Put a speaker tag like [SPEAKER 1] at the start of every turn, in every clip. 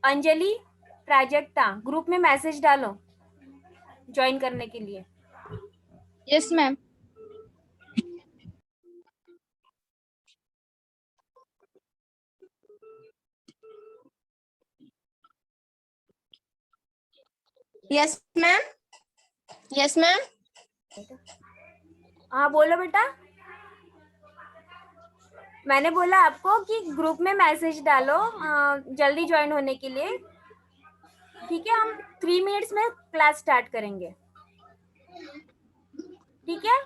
[SPEAKER 1] Anjali, Prajakta, group में message डालो join करने के लिए।
[SPEAKER 2] Yes ma'am. Yes ma'am. Yes ma'am.
[SPEAKER 1] हाँ बोलो बेटा। मैंने बोला आपको कि ग्रुप में मैसेज डालो जल्दी ज्वाइन होने के लिए। ठीक है, हम 3 मिनट्स में क्लास स्टार्ट करेंगे। ठीक है।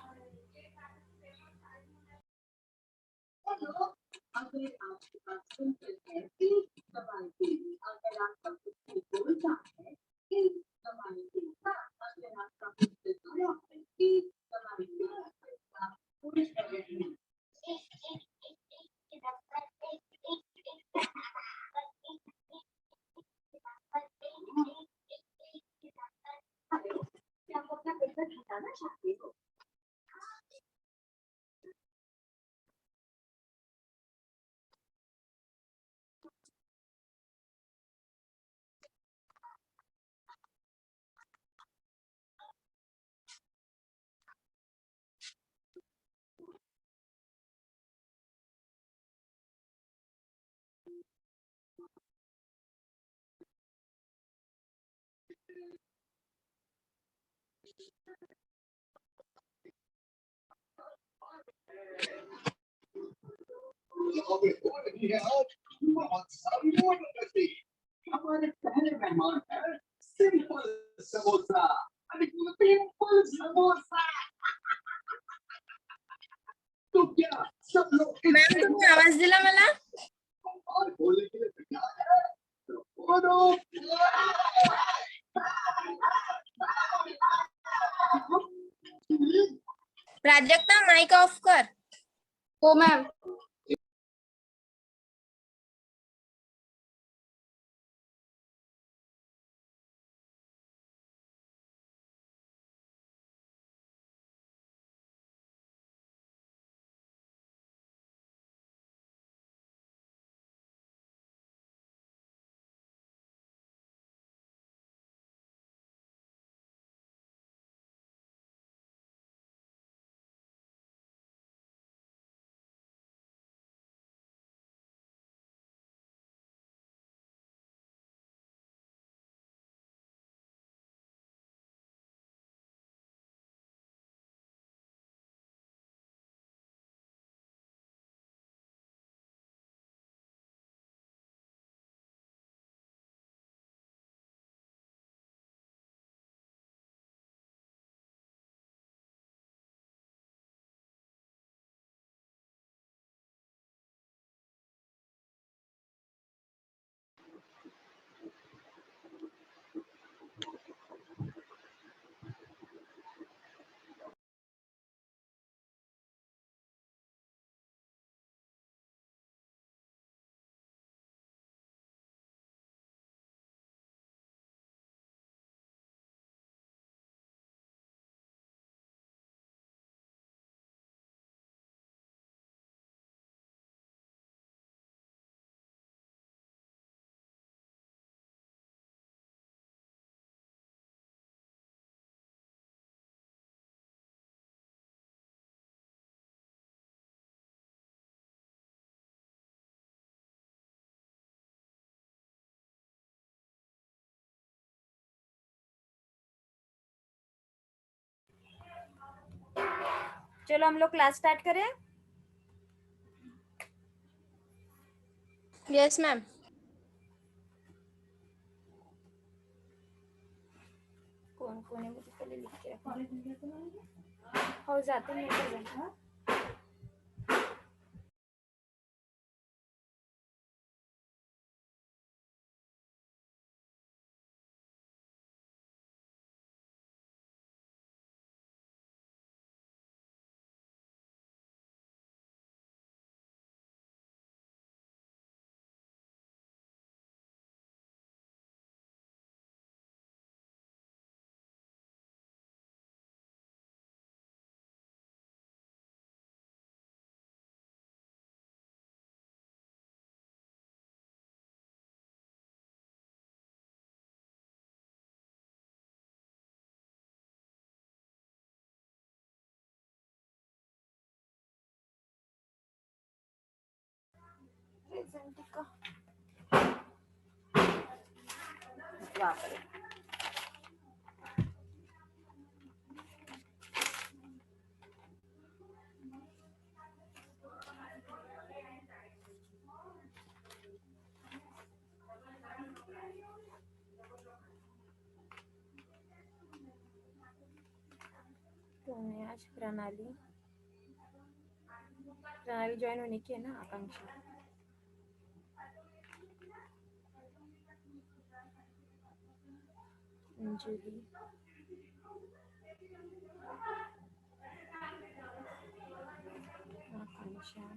[SPEAKER 3] हमारे पहले मेहमान है सिंपल समोसा। सिंपल समोसा तो क्या सब लोग
[SPEAKER 2] मॅम तुम्ही आवाज दिला मला?
[SPEAKER 3] और बोलने के लिए तैयार है तो बोलो।
[SPEAKER 2] प्राजक्ता माइक ऑफ कर. हो मॅम.
[SPEAKER 1] चलो हम लोग क्लास स्टार्ट करें।
[SPEAKER 2] Yes ma'am.
[SPEAKER 1] कौन कौन है मुझे पहले लिख के रखो। हो जाते हैं। प्रेझेंटिका बापरे. तुम्हें आज प्रणाली ज्वाइन होने की है ना आकांक्षा. अंजलि आकांक्षा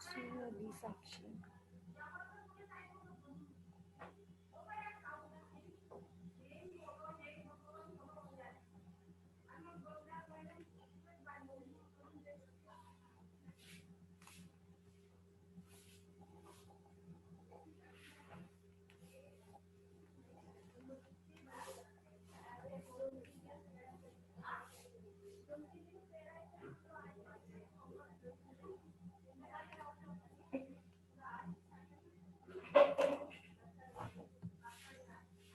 [SPEAKER 1] सोनाली साक्षी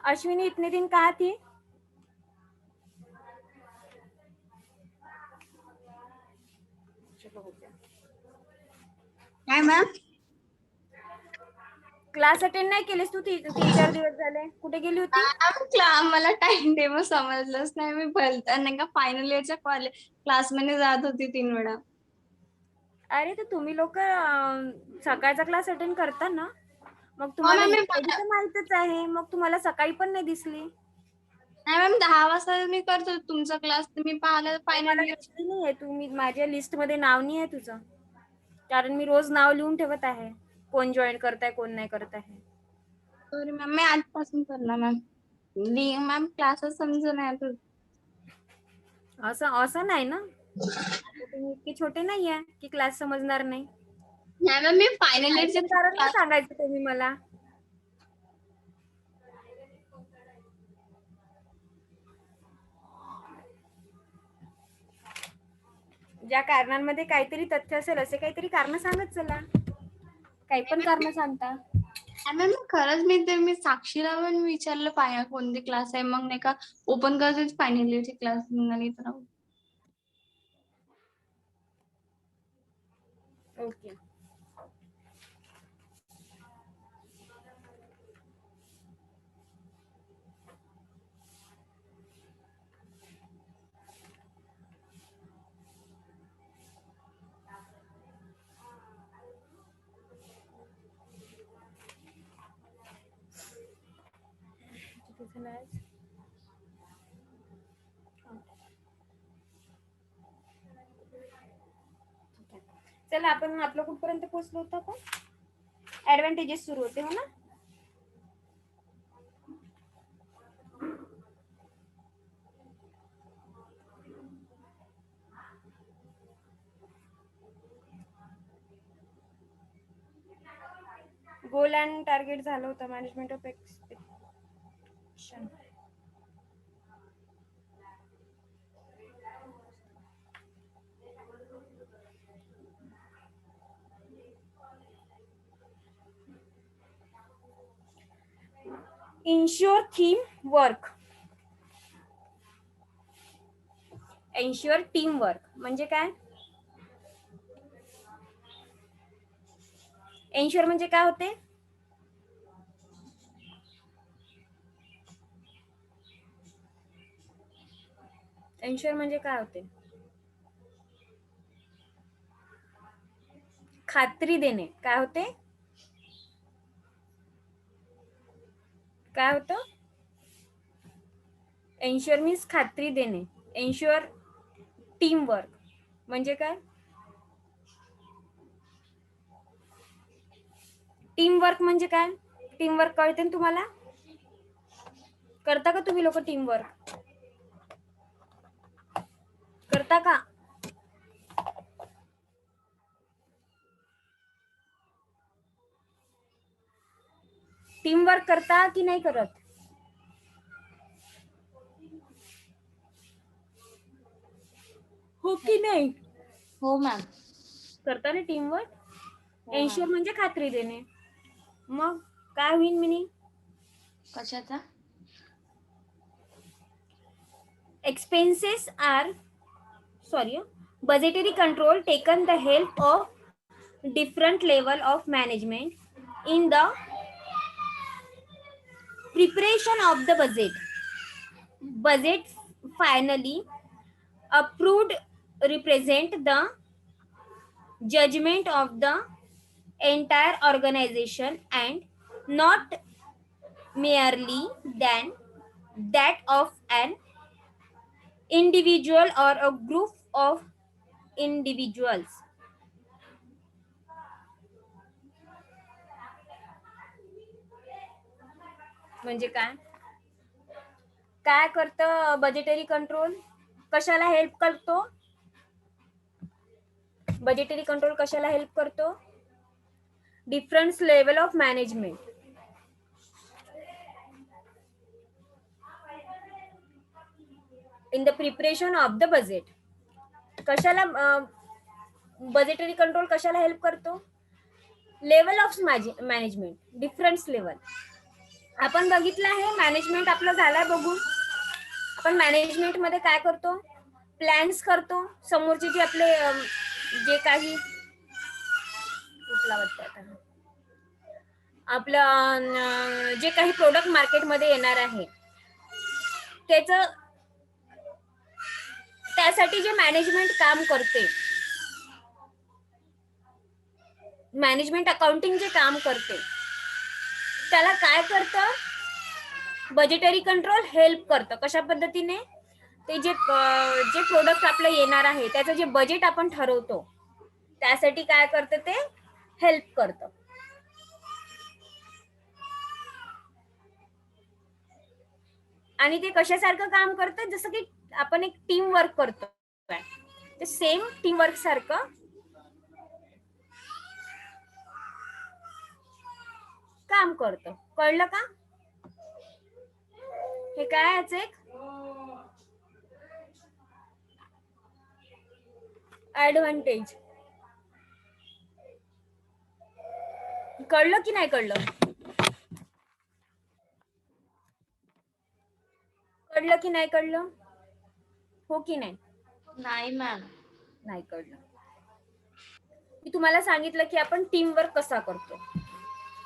[SPEAKER 1] अश्विनी इतने दिन कहाँ थी? चलो हो गया.
[SPEAKER 2] काय मॅम?
[SPEAKER 1] क्लास अटेंड नाही केलीस तू 3-4 दिवस झाले. कुठे गेली होती?
[SPEAKER 2] मला टाइम टेबल समजलंच नाही. मी भलता नाही का फायनल इयरच्या क्लासमध्ये जात होती 3 वेळा.
[SPEAKER 1] अरे तर तुम्ही लोक सकाळचा क्लास अटेंड करता ना, मग तुम्हाला
[SPEAKER 2] मॅम, मी
[SPEAKER 1] कधी तर माहितच आहे. मग तुम्हाला सकाळी पण नाही दिसली.
[SPEAKER 2] नाही मॅम 10 वाजता मी करतो तुमचा क्लास. तुम्ही पाहिलं फायनल
[SPEAKER 1] मला
[SPEAKER 2] इयर.
[SPEAKER 1] दिसली नाहीये. तुम्ही माझ्या लिस्ट मध्ये नाव नाही आहे तुझं, कारण मी रोज नाव लिहून ठेवत आहे कोण जॉईन करताय कोण नाही करत आहे.
[SPEAKER 2] सॉरी मॅम, मी आजपासून करणार मॅम. मॅम क्लासच समजून नाही आता.
[SPEAKER 1] असं नाही ना, तुम्ही इतके छोटे नाही आहे की क्लास समजणार नाही.
[SPEAKER 2] नाही मॅम, मी फायनल
[SPEAKER 1] काय
[SPEAKER 2] इयरचे
[SPEAKER 1] पण कारण नाही
[SPEAKER 2] क्लास.
[SPEAKER 1] सांगायचं तुम्ही मला. ज्या कारणांमध्ये काहीतरी तथ्य असेल असे काहीतरी कारण सांगत चला. काही पण कारण सांगता.
[SPEAKER 2] मॅम खरंच मी साक्षीला पण विचारलं पाहिजे कोणते क्लास आहे. मग नाही का ओपन करतेच फायनल इयरचे क्लास निघाली तर.
[SPEAKER 1] ओके. चला आपण आपलं कुठपर्यंत पोहोचलो होतो आपण? ऍडव्हान्टेजेस सुरू होते हो ना. गोल अँड टार्गेट झालं होतं. Management of expectation. Ensure theme work. Ensure team work म्हणजे काय? इन्श्योर म्हणजे काय होते? इन्श्योर म्हणजे काय होते? खात्री देणे. काय होते? काय होतं? एन्श्योर मीन्स खात्री देणे. एन्श्योर टीम वर्क म्हणजे काय? टीम वर्क म्हणजे काय? टीम वर्क कळते ना तुम्हाला? करता का तुम्ही लोक टीम वर्क? करता का? टीम वर्क करता की नाही करत? हो की नाही?
[SPEAKER 2] हो मॅम.
[SPEAKER 1] करता ना टीमवर्क.
[SPEAKER 2] हो
[SPEAKER 1] एन्श्योर
[SPEAKER 2] मॅम.
[SPEAKER 1] म्हणजे खात्री देणे. मग काय होईल मिनिंग?
[SPEAKER 2] कशाचा?
[SPEAKER 1] Expenses are budgetary control taken the help of different level of management in the preparation of the budget finally approved represent the judgment of the entire organization and not merely than that of an individual or a group of individuals. म्हणजे काय? काय करतं budgetary control? कशाला help करतो? Budgetary control कशाला help करतो? Different level of management. In the preparation of the budget. कशाला budgetary control कशाला हेल्प करतो? Level of management, different level. आपण बघितलं आहे मॅनेजमेंट आपलं झालं बघून. आपण मॅनेजमेंट मध्ये काय करतो? प्लॅन्स करतो. समोरचे जे आपले जे काही कुठला वाटतं आता आपलं जे काही प्रोडक्ट मार्केटमध्ये येणार आहे त्यासाठी जे मॅनेजमेंट काम करते, मॅनेजमेंट अकाउंटिंग जे काम करते त्याला काय करतं? बजेटरी कंट्रोल हेल्प करतं. कशा पद्धतीने? ते जे प्रोडक्ट आपलं येणार आहे त्याचं जे बजेट आपण ठरवतो त्यासाठी काय करतं? ते हेल्प करतं. आणि ते कशासारखं काम करतं? जसं की आपण एक टीम वर्क करतो, ते सेम टीम वर्क सारखं काम करतं. कळलं का? हे काय याच एक ऍडव्हान्टेज. कळलं की नाही कळलं? कळलं की नाही कळलं? हो की नाही?
[SPEAKER 2] नाही मॅम.
[SPEAKER 1] नाही कळलं. मी तुम्हाला सांगितलं की आपण टीम वर्क कसा करतो.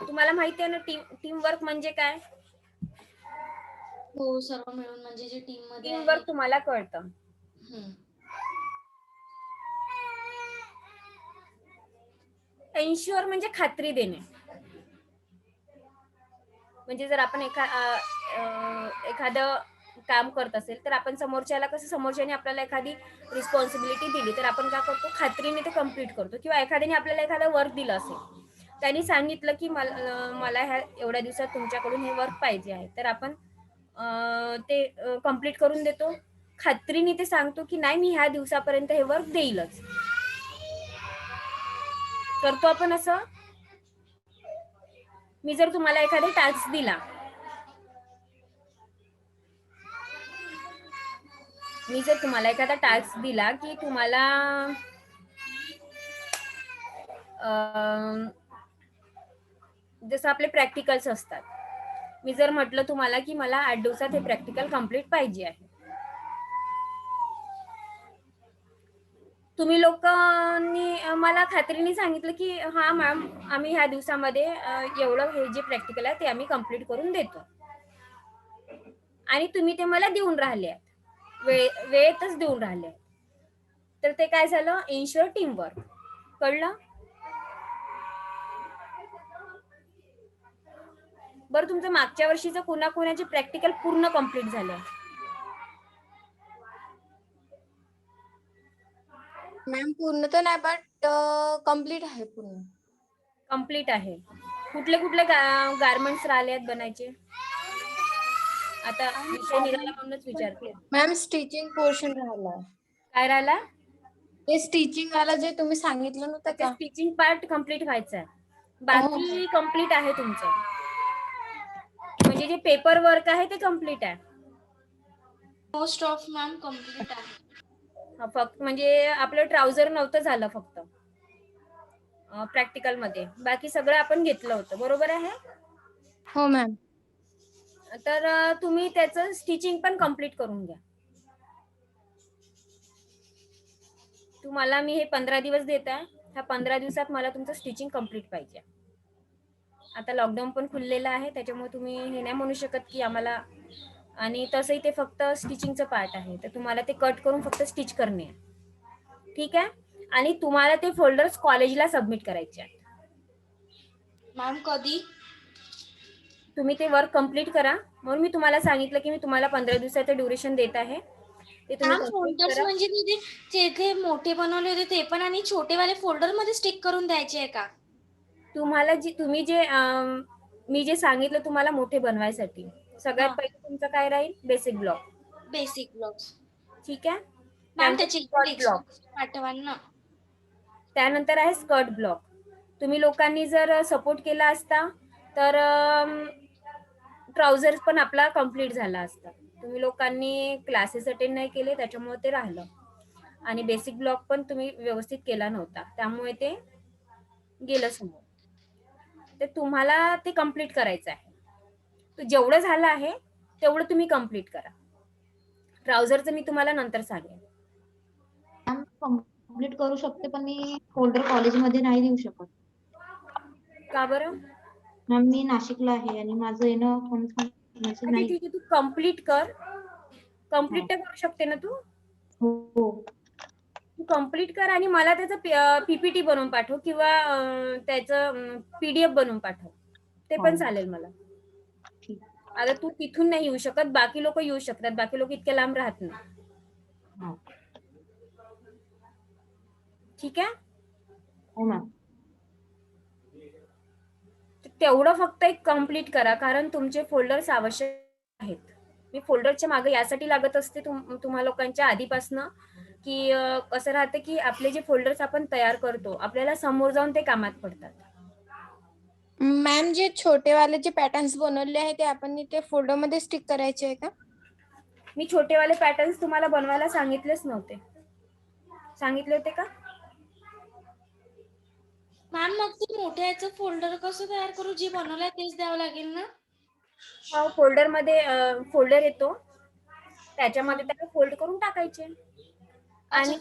[SPEAKER 1] तुम्हाला माहिती आहे ना टीम वर्क म्हणजे काय?
[SPEAKER 2] हो, सर्व मिळून म्हणजे जे टीम मध्ये
[SPEAKER 1] टीम
[SPEAKER 2] आहे.
[SPEAKER 1] वर्क तुम्हाला कळतं. एन्श्योर म्हणजे खात्री देणे. म्हणजे जर आपण एखादं काम करत असेल तर आपण समोरच्याला कसं, समोरच्याने आपल्याला एखादी रिस्पॉन्सिबिलिटी दिली तर आपण काय करतो? खात्रीने ते कम्प्लीट करतो. किंवा एखाद्याने आपल्याला एखादं वर्क दिलं असेल, त्यांनी सांगितलं की मला ह्या एवढ्या दिवसात तुमच्याकडून हे वर्क पाहिजे आहे, तर आपण ते कम्प्लीट करून देतो. खात्रीने ते सांगतो की नाही, मी ह्या दिवसापर्यंत हे वर्क देईलच. करतो आपण असं. मी जर तुम्हाला एखादा टास्क दिला, की तुम्हाला जसं आपले प्रॅक्टिकल्स असतात, मी जर म्हटलं तुम्हाला की मला 8 दिवसात हे प्रॅक्टिकल कम्प्लीट पाहिजे आहे, तुम्ही लोकांनी मला खात्रीने सांगितलं की हा मॅम, आम्ही ह्या दिवसामध्ये एवढं हे जे प्रॅक्टिकल आहे ते आम्ही कम्प्लीट करून देतो, आणि तुम्ही ते मला देऊन राहिले, वेळेतच देऊन राहिले, तर ते काय झालं? Ensure team work. कळलं? बरं, तुमचं मागच्या वर्षीचं कोणाकोणाचे प्रॅक्टिकल पूर्ण कम्प्लीट झालं?
[SPEAKER 2] मॅम पूर्ण तर नाही, बट कम्प्लीट आहे पूर्ण.
[SPEAKER 1] कम्प्लीट आहे. कुठले कुठले गारमेंट्स राहिले आहेत बनायचे? आता विषय निघाला म्हणूनच विचारते.
[SPEAKER 2] मॅम स्टिचिंग पोर्शन राहिला.
[SPEAKER 1] काय राहिला?
[SPEAKER 2] ते स्टिचिंग वाला जे तुम्ही सांगितलं नव्हतं
[SPEAKER 1] ते
[SPEAKER 2] का?
[SPEAKER 1] स्टिचिंग पार्ट कम्प्लीट व्हायचं आहे. बाकी कम्प्लीट आहे तुमचं. म्हणजे जे पेपर वर्क आहे ते कम्प्लीट आहे.
[SPEAKER 2] मोस्ट ऑफ मॅम कम्प्लीट आहे.
[SPEAKER 1] फक्त म्हणजे आपलं ट्राउझर नव्हतं झालं फक्त प्रॅक्टिकल मध्ये, बाकी सगळं आपण घेतलं होतं. बरोबर आहे?
[SPEAKER 4] हो मॅम.
[SPEAKER 1] तर तुम्ही त्याचं स्टिचिंग पण कम्प्लीट करून घ्या. तुम्हाला मी हे 15 दिवस देत आहे. ह्या 15 दिवसात मला तुमचं स्टिचिंग कम्प्लीट पाहिजे. आता लॉकडाऊन पण खुललेलं आहे, त्याच्यामुळे तुम्ही हे नाही म्हणू शकत की आम्हाला, आणि तसंही ते फक्त स्टिचिंगचं पार्ट आहे, तर तुम्हाला ते कट करून फक्त स्टिच करणे आहे. ठीक आहे? आणि तुम्हाला ते फोल्डर्स कॉलेजला सबमिट करायचे आहेत.
[SPEAKER 4] मॅम कधी?
[SPEAKER 1] तुम्ही ते वर्क कम्प्लीट करा. म्हणून मी तुम्हाला सांगितलं की मी तुम्हाला 15 दिवसाचं ड्युरेशन देत आहे. ते तुम्ही
[SPEAKER 4] मॅम
[SPEAKER 1] कम्प्लीट
[SPEAKER 4] फोल्डर्स
[SPEAKER 1] करा.
[SPEAKER 4] म्हणजे ते मोठे बनवले होते ते पण आणि छोटेवाले फोल्डर मध्ये स्टिक करून द्यायचे आहे का?
[SPEAKER 1] तुम्हाला तुम्ही जे मी जे सांगितलं तुम्हाला मोठे बनवायसाठी, सगळ्यात
[SPEAKER 4] हा.
[SPEAKER 1] पहिले तुमचं काय राहील? Basic block.
[SPEAKER 4] Basic blocks.
[SPEAKER 1] ठीक आहे?
[SPEAKER 4] मॅम
[SPEAKER 1] त्यानंतर
[SPEAKER 4] त्याची
[SPEAKER 1] स्कर्ट ब्लॉक.
[SPEAKER 4] पाठवा ना.
[SPEAKER 1] त्यानंतर आहे स्कर्ट ब्लॉक. तुम्ही लोकांनी जर सपोर्ट केला असता तर ट्राउझर पण आपला कम्प्लीट झाला असता. तुम्ही लोकांनी क्लासेस अटेंड नाही केले, त्याच्यामुळे ते राहिलं. आणि बेसिक ब्लॉक पण तुम्ही व्यवस्थित केला नव्हता, त्यामुळे ते गेलं समोर. तर तुम्हाला ते कम्प्लीट करायचं आहे. तर जेवढं झालं आहे तेवढं तुम्ही कम्प्लीट करा. ट्राउझरचं मी तुम्हाला नंतर सांगेन.
[SPEAKER 5] मॅम कम्प्लीट करू शकते पण मी फोल्डर कॉलेजमध्ये नाही देऊ शकत.
[SPEAKER 1] का बरं?
[SPEAKER 5] मॅम मी नाशिकला आहे आणि माझं येणं
[SPEAKER 1] अच्छा
[SPEAKER 5] नाही.
[SPEAKER 1] ठीक आहे, तू कम्प्लीट कर. कम्प्लीट
[SPEAKER 5] हो.
[SPEAKER 1] तर करू शकते ना तू?
[SPEAKER 5] हो.
[SPEAKER 1] तू कम्प्लीट कर आणि मला त्याचं पीपीटी बनवून पाठव किंवा त्याचं पीडीएफ बनवून पाठव. ते पण
[SPEAKER 5] हो.
[SPEAKER 1] चालेल मला.
[SPEAKER 5] ठीक.
[SPEAKER 1] आता तू तिथून नाही येऊ शकत, बाकी लोक येऊ शकतात. बाकी लोक इतक्या लांब राहत नाही.
[SPEAKER 5] हो.
[SPEAKER 1] ठीक आहे?
[SPEAKER 5] हो मॅम.
[SPEAKER 1] तेवढं फक्त एक कम्प्लीट करा, कारण तुमचे फोल्डर्स आवश्यक आहेत. मी फोल्डरच्या मागे यासाठी लागत असते तुम्हा लोकांच्या आधीपासनं, की कसं राहतं की आपले जे फोल्डर्स आपण तयार करतो, आपल्याला समोर जाऊन ते कामात पडतात.
[SPEAKER 4] मॅम जे छोटेवाले जे पॅटर्न्स बनवले आहे ते आपण ते फोल्डर मध्ये स्टिक करायचे आहे का?
[SPEAKER 1] मी छोटेवाले पॅटर्न्स तुम्हाला बनवायला सांगितलेच नव्हते. सांगितले होते का?
[SPEAKER 4] मॅम मग ते मोठ्याचं फोल्डर कसं तयार करू? जे बनवलंय तेच द्यावं लागेल ना?
[SPEAKER 1] फोल्डर मध्ये फोल्डर येतो, त्याच्यामध्ये त्याला फोल्ड करून टाकायचे. आणि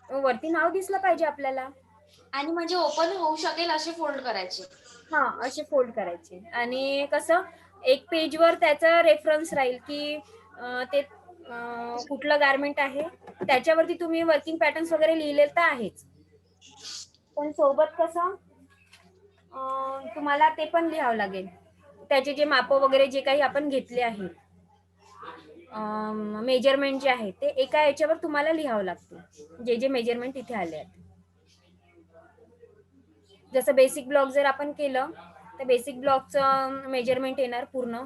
[SPEAKER 1] वरती नाव दिसलं पाहिजे आपल्याला.
[SPEAKER 4] आणि म्हणजे ओपन होऊ शकेल असे फोल्ड करायचे.
[SPEAKER 1] हा, असे फोल्ड करायचे. आणि कसं एक पेजवर त्याचा रेफरन्स राहील की ते कुठलं गारमेंट आहे, त्याच्यावरती तुम्ही वर्किंग पॅटर्न्स वगैरे लिहिलेलं तर आहेच, पण सोबत कसं तुम्हाला ते पण लिहावं लागेल. त्याचे जे माप वगैरे जे काही आपण घेतले आहे, मेजरमेंट जे आहे ते एका याच्यावर तुम्हाला लिहावं लागतं, जे जे मेजरमेंट इथे आले आहेत. जसं बेसिक ब्लॉक जर आपण केलं तर बेसिक ब्लॉकचं मेजरमेंट येणार पूर्ण,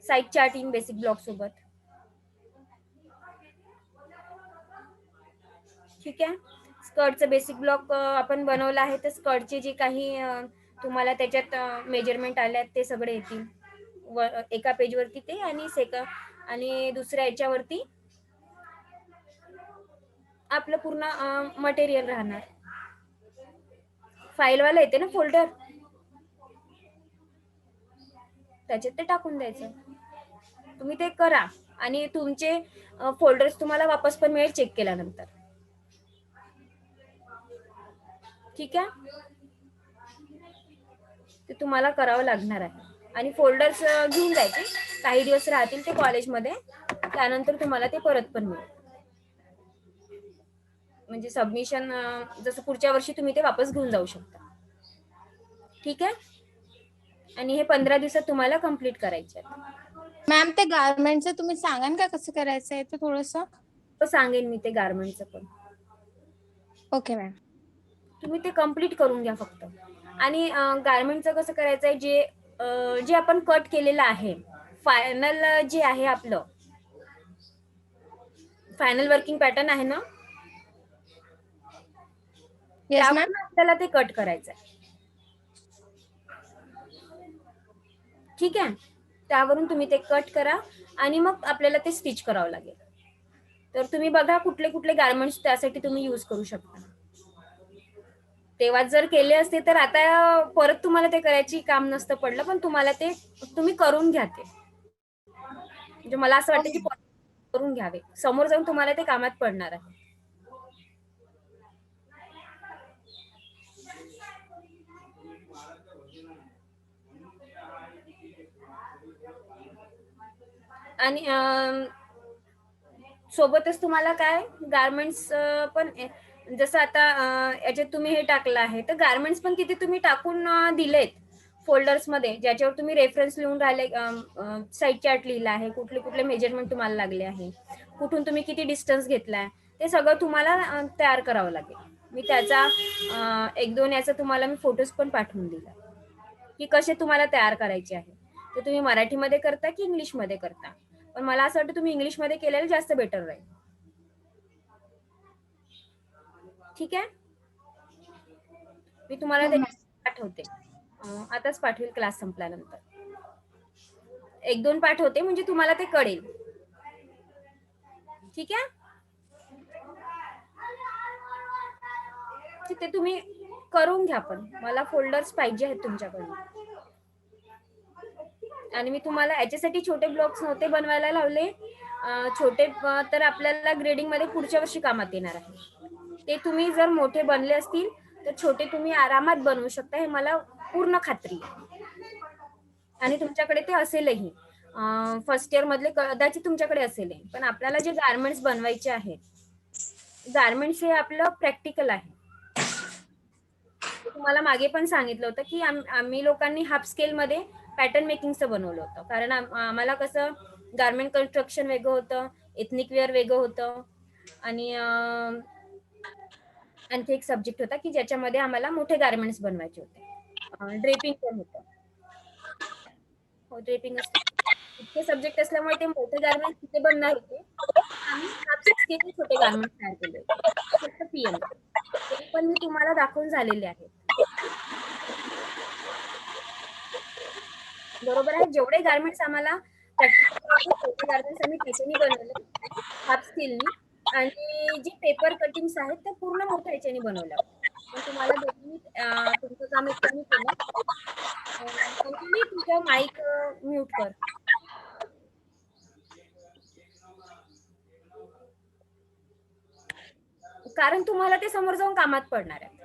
[SPEAKER 1] side chart in basic block सोबत. ठीक आहे? स्कर्टचं बेसिक ब्लॉक आपण बनवलं आहे, तर स्कर्टचे जे काही तुम्हाला त्याच्यात मेजरमेंट आले आहेत ते सगळे येतील एका पेजवरती ते, आणि दुसऱ्या याच्यावरती आपलं पूर्ण मटेरियल राहणार. फाईलवाला येते ना फोल्डर, त्याच्यात ते टाकून द्यायचं. तुम्ही ते करा आणि तुमचे फोल्डर्स तुम्हाला वापस पण मिळेल चेक केल्यानंतर. ठीक आहे? ते तुम्हाला करावं लागणार आहे. आणि फोल्डर्स घेऊन जायचे, काही दिवस राहतील ते कॉलेजमध्ये, त्यानंतर तुम्हाला ते परत पण मिळेल. म्हणजे सबमिशन जसं पुढच्या वर्षी तुम्ही ते वापस घेऊन जाऊ शकता. ठीक आहे? आणि हे 15 दिवसात तुम्हाला कम्प्लीट करायचे आहे.
[SPEAKER 4] मॅम ते गारमेंटचं तुम्ही सांगाल का कसं करायचं आहे ते थोडंसं?
[SPEAKER 1] तर सांगेन मी ते गारमेंटचं पण.
[SPEAKER 4] Okay ma'am.
[SPEAKER 1] तुम्ही ते कम्प्लीट करून घ्या फक्त. आणि गारमेंटचं कसं करायचं आहे, जे आपण कट केलेलं आहे, फायनल जे आहे आपलं फायनल वर्किंग पॅटर्न आहे ना,
[SPEAKER 4] येस मॅम.
[SPEAKER 1] त्यावरून आपल्याला ते कट करायचं आहे. ठीक आहे? त्यावरून तुम्ही ते कट करा आणि मग आपल्याला ते स्टिच करावं लागेल. तर तुम्ही बघा कुठले कुठले गार्मेंट्स त्यासाठी तुम्ही यूज करू शकता. तेव्हा जर केले असते तर आता परत तुम्हाला ते करायची काम नसतं पडलं, पण तुम्हाला ते तुम्ही करून घ्या ते. म्हणजे मला असं वाटतं की करून घ्यावे, समोर जाऊन तुम्हाला ते कामात पडणार आहे. आणि सोबतच तुम्हाला काय गार्मेंट्स पण जसं आता याच्यात तुम्ही हे टाकलं आहे, तर गार्मेंट्स पण तिथे तुम्ही टाकून दिलेत फोल्डर्स मध्ये, ज्याच्यावर तुम्ही रेफरन्स लिहून राहिले, साईड चार्ट लिहिला आहे, कुठले कुठले मेजरमेंट तुम्हाला लागले आहे, कुठून तुम्ही किती डिस्टन्स घेतलाय, ते सगळं तुम्हाला तयार करावं लागेल. मी त्याचा 1-2 याचा तुम्हाला मी फोटोज पण पाठवून दिला की कसे तुम्हाला तयार करायचे आहे. ते तुम्ही मराठीमध्ये करता की इंग्लिशमध्ये करता, पण मला असं वाटतं तुम्ही इंग्लिशमध्ये केलेलं जास्त बेटर राहील. ठीक आहे, मी तुम्हाला
[SPEAKER 2] हो
[SPEAKER 1] ते
[SPEAKER 2] मॅम.
[SPEAKER 1] पाठवते, आताच पाठवेल क्लास संपल्यानंतर. 1-2 पाठवते म्हणजे तुम्हाला ते कळेल. ठीक आहे, ते तुम्ही करून घ्या, पण मला फोल्डर्स पाहिजे आहेत तुमच्याकडून. आणि मी तुम्हाला याच्यासाठी छोटे ब्लॉक्स नव्हते बनवायला लावले, छोटे तर आपल्याला ग्रेडिंग मध्ये पुढच्या वर्षी कामात येणार आहे. ते तुम्ही जर मोठे बनले असतील तर छोटे तुम्ही आरामात बनवू शकता, हे मला पूर्ण खात्री आहे. आणि तुमच्याकडे ते असेलही, फर्स्ट इयर मधले कदाचित तुमच्याकडे असेल, पण आपल्याला जे गार्मेंट्स बनवायचे आहेत, गार्मेंट्स हे आपलं प्रॅक्टिकल आहे. तुम्हाला मागे पण सांगितलं होतं की आम्ही लोकांनी हाफ स्केल मध्ये पॅटर्न मेकिंगचं बनवलं होतं, कारण आम्हाला कसं गार्मेंट कन्स्ट्रक्शन वेगळं होतं, एथनिक वेअर वेगळं होतं, आणि आणखी एक सब्जेक्ट होता की ज्याच्यामध्ये आम्हाला मोठे गार्मेंट्स बनवायचे होते, ड्रेपिंग पण होतं. हो, ड्रेपिंग असतं. इतके सब्जेक्ट असल्यामुळे ते मोठे गार्मेंट्स तिथे बनणार होते, आम्ही हाफ स्केल छोटे गार्मेंट्स तयार केले होते, फक्त पीएम. ते पण मी तुम्हाला दाखवून झालेले आहेत. बरोबर आहे, जेवढे गार्मेंट्स आम्हाला प्रॅक्टिकल गार्मेंट्स आम्ही त्याच्यानी बनवले हाफ स्केलनी, आणि जे पेपर कटिंग्स आहेत ते पूर्ण मोठ्या ह्याच्यानी बनवल्या. पण तुम्हाला दोघी तुमचं काम एक कमी केलं. अंजली, तुझं माईक म्यूट कर. कारण तुम्हाला ते समोर जाऊन कामात पडणार आहे.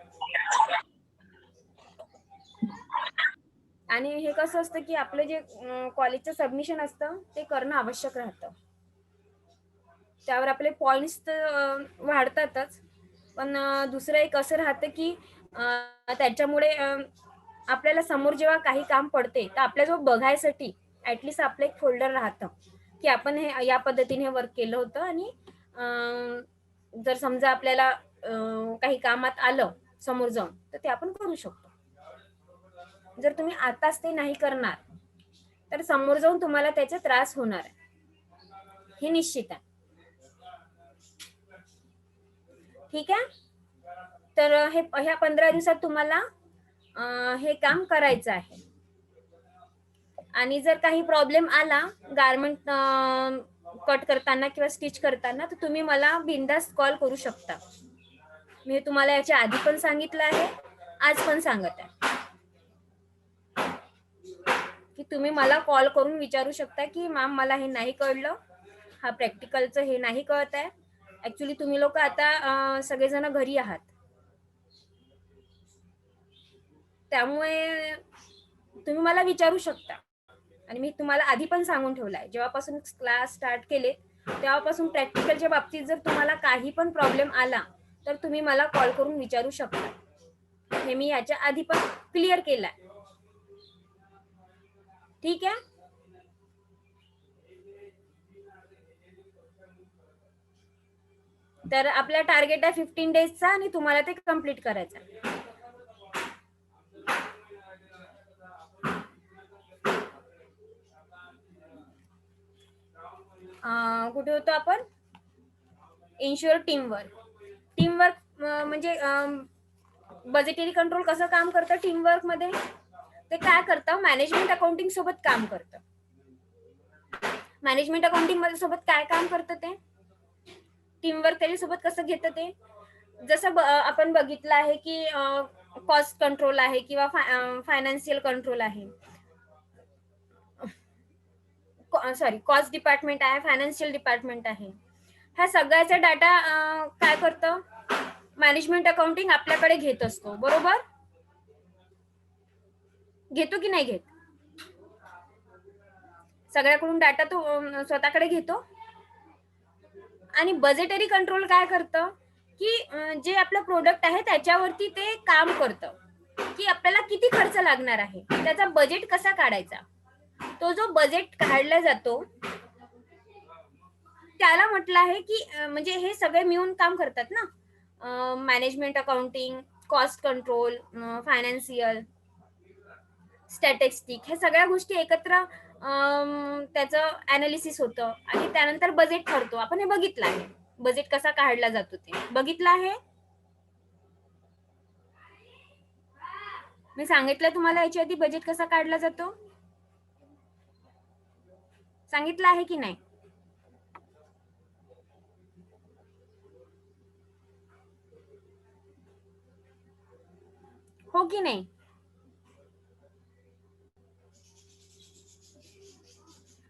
[SPEAKER 1] आणि हे कसं असतं की आपलं जे कॉलेजचं सबमिशन असतं ते करणं आवश्यक राहतं. त्यावर आपले पॉइंट्स तर वाढतातच, पण दुसरं एक असं राहतं की त्याच्यामुळे आपल्याला समोर जेव्हा काही काम पडते तर आपल्याजवळ बघायसाठी ऍटलिस्ट आपलं एक फोल्डर राहतं की आपण हे या पद्धतीने वर्क केलं होतं, आणि जर समजा आपल्याला काही कामात आलं समोर जाऊन तर ते आपण करू शकतो. जर तुम्ही आताच ते नाही करणार तर समोर जाऊन तुम्हाला त्याचा त्रास होणार आहे, हे निश्चित आहे. ठीक आहे, तर ह्या 15 दिवसात तुम्हाला हे काम करायचं आहे. आणि जर काही प्रॉब्लेम आला गारमेंट कट करताना किंवा स्टिच करताना तर तुम्ही मला बिनधास्त कॉल करू शकता. मी तुम्हाला याच्या आधी पण सांगितलं आहे, आज पण सांगत आहे की तुम्ही मला कॉल करून विचारू शकता की मॅम मला हे नाही कळलं, हा प्रॅक्टिकलचं हे नाही कळत आहे. ऍक्च्युली तुम्ही लोक आता सगळेजण घरी आहात, त्यामुळे तुम्ही मला विचारू शकता. आणि मी तुम्हाला आधी पण सांगून ठेवलाय, जेव्हापासून क्लास स्टार्ट केले तेव्हापासून प्रॅक्टिकलच्या बाबतीत जर तुम्हाला काही पण प्रॉब्लेम आला तर तुम्ही मला कॉल करून विचारू शकता. हे मी याच्या आधी पण क्लिअर केलंय. ठीक आहे, तर आपला टार्गेट आहे 15 डेजचा आणि तुम्हाला ते कम्प्लीट करायचं आहे. कुठे होतो आपण, इन्शुअर टीमवर्क. टीमवर्क म्हणजे बजेटरी कंट्रोल कसं काम करतं टीमवर्क मध्ये, ते काय करतं मॅनेजमेंट अकाउंटिंग सोबत काम करतं. मॅनेजमेंट अकाउंटिंग मध्ये सोबत काय काम करतं ते, टीमवर्क त्याच्यासोबत कसं घेतं ते, जसं आपण बघितलं आहे की कॉस्ट कंट्रोल आहे किंवा फायनान्शियल कंट्रोल आहे, सॉरी कॉस्ट डिपार्टमेंट आहे, फायनान्शियल डिपार्टमेंट आहे. ह्या सगळ्याचा डाटा काय करतं, मॅनेजमेंट अकाउंटिंग आपल्याकडे घेत असतो. बरोबर, घेतो की नाही घेत? सगळ्याकडून डाटा तो स्वतःकडे घेतो. आणि बजेटरी कंट्रोल काय करतं की जे आपलं प्रोडक्ट आहे त्याच्यावरती ते काम करतं की आपल्याला किती खर्च लागणार आहे, त्याचा बजेट कसा काढायचा. तो जो बजेट काढला जातो त्याला म्हटलं आहे की म्हणजे हे सगळे मिळून काम करतात ना, management accounting, cost control, financial, statistic, हे सगळ्या गोष्टी एकत्र त्याचं अनालिसिस होतं आणि त्यानंतर बजेट ठरतो. आपण हे बघितलं आहे, बजेट कसा काढला जातो ते बघितलं आहे. मी सांगितलं तुम्हाला याच्या आधी बजेट कसा काढला जातो, सांगितलं आहे की नाही? हो की नाही?